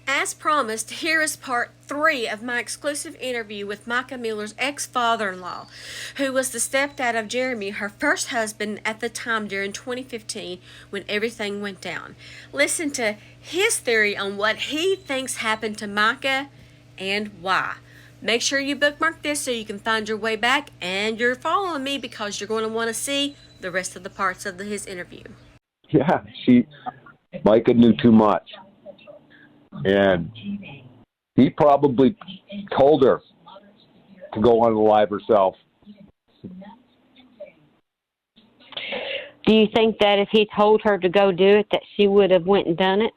As promised, here is part 3 of my exclusive interview with Mica Miller's ex-father-in-law, who was the stepdad of Jeremy, her first husband at the time during 2015 when everything went down. Listen to his theory on what he thinks happened to Micah and why. Make sure you bookmark this so you can find your way back, and you're following me because you're going to want to see the rest of the parts of his interview. Yeah, Micah knew too much. And he probably told her to go unalive herself. Do you think that if he told her to go do it, that she would have went and done it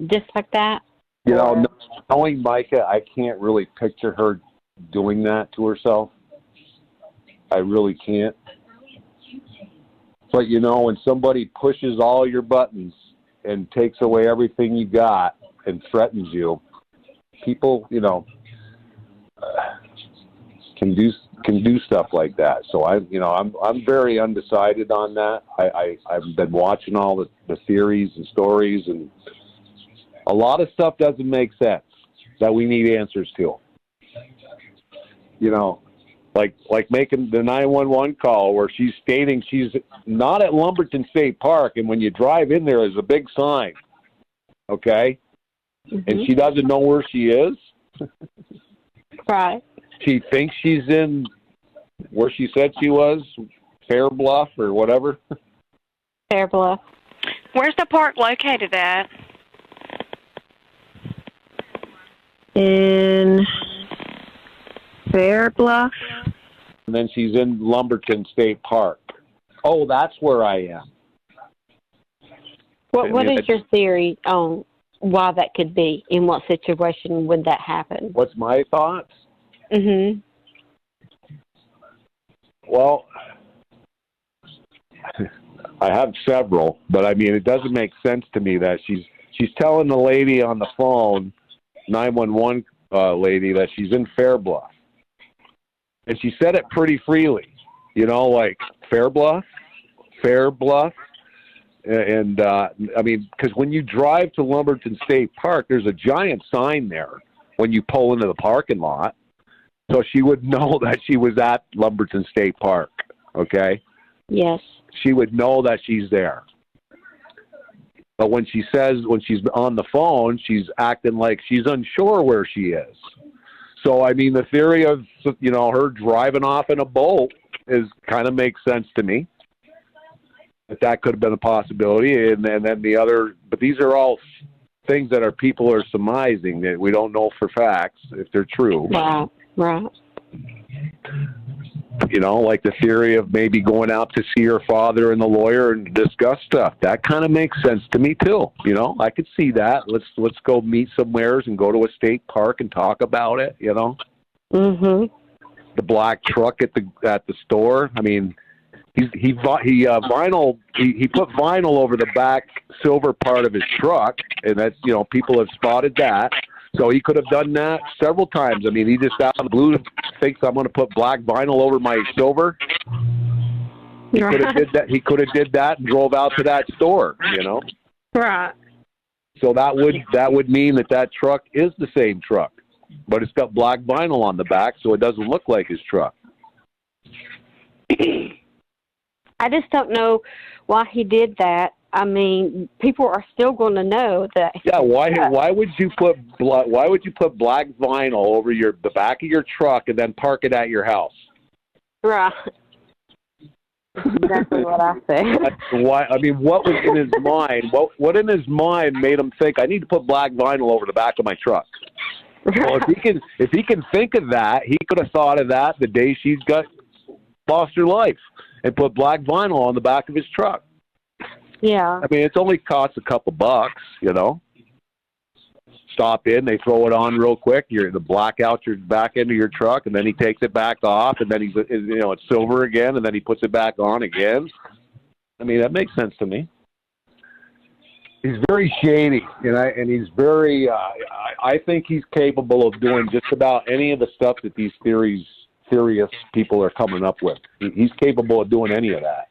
just like that? You know, knowing Micah, I can't really picture her doing that to herself. I really can't. But, you know, when somebody pushes all your buttons and takes away everything you got and threatens you, people, you know, can do stuff like that. So I'm very undecided on that. I've been watching all the theories and stories, and a lot of stuff doesn't make sense that we need answers to. You know, like making the 911 call where she's stating she's not at Lumberton State Park, and when you drive in there's a big sign, okay? Mm-hmm. And she doesn't know where she is. Right. She thinks she's in where she said she was, Fair Bluff or whatever. Fair Bluff. Where's the park located at? In Fair Bluff. And then she's in Lumberton State Park. Oh, that's where I am. What is your theory on why that could be? In what situation would that happen? What's my thoughts? Mm-hmm. Well, I have several, but I mean, it doesn't make sense to me that she's telling the lady on the phone, 911 lady, that she's in Fair Bluff. And she said it pretty freely, you know, like Fair Bluff. And I mean, because when you drive to Lumberton State Park, there's a giant sign there when you pull into the parking lot. So she would know that she was at Lumberton State Park, okay? Yes. She would know that she's there. But when she's on the phone, she's acting like she's unsure where she is. So, I mean, the theory of, you know, her driving off in a boat kind of makes sense to me. That could have been a possibility. And then the other, but these are all things that people are surmising that we don't know for facts if they're true. Right. You know, like the theory of maybe going out to see her father and the lawyer and discuss stuff. That kind of makes sense to me too. You know, I could see that. Let's go meet somewheres and go to a state park and talk about it. You know. Mhm. The black truck at the store. I mean, he put vinyl over the back silver part of his truck, and that's, you know, people have spotted that. So he could have done that several times. I mean, he just out of the blue thinks I'm going to put black vinyl over my silver. He could have did that. He could have did that and drove out to that store. You know. Right. So that would mean that truck is the same truck, but it's got black vinyl on the back, so it doesn't look like his truck. I just don't know why he did that. I mean, people are still going to know that. Yeah, why would you put black vinyl over the back of your truck and then park it at your house? Right. Exactly what I said. Why? I mean, what was in his mind? What in his mind made him think I need to put black vinyl over the back of my truck? Well, if he can think of that, he could have thought of that the day she's lost her life and put black vinyl on the back of his truck. Yeah. I mean, it's only costs a couple bucks, you know. Stop in, they throw it on real quick. The black out your back end of your truck, and then he takes it back off, and then it's silver again, and then he puts it back on again. I mean, that makes sense to me. He's very shady, and he's very. I think he's capable of doing just about any of the stuff that these serious people are coming up with. He's capable of doing any of that.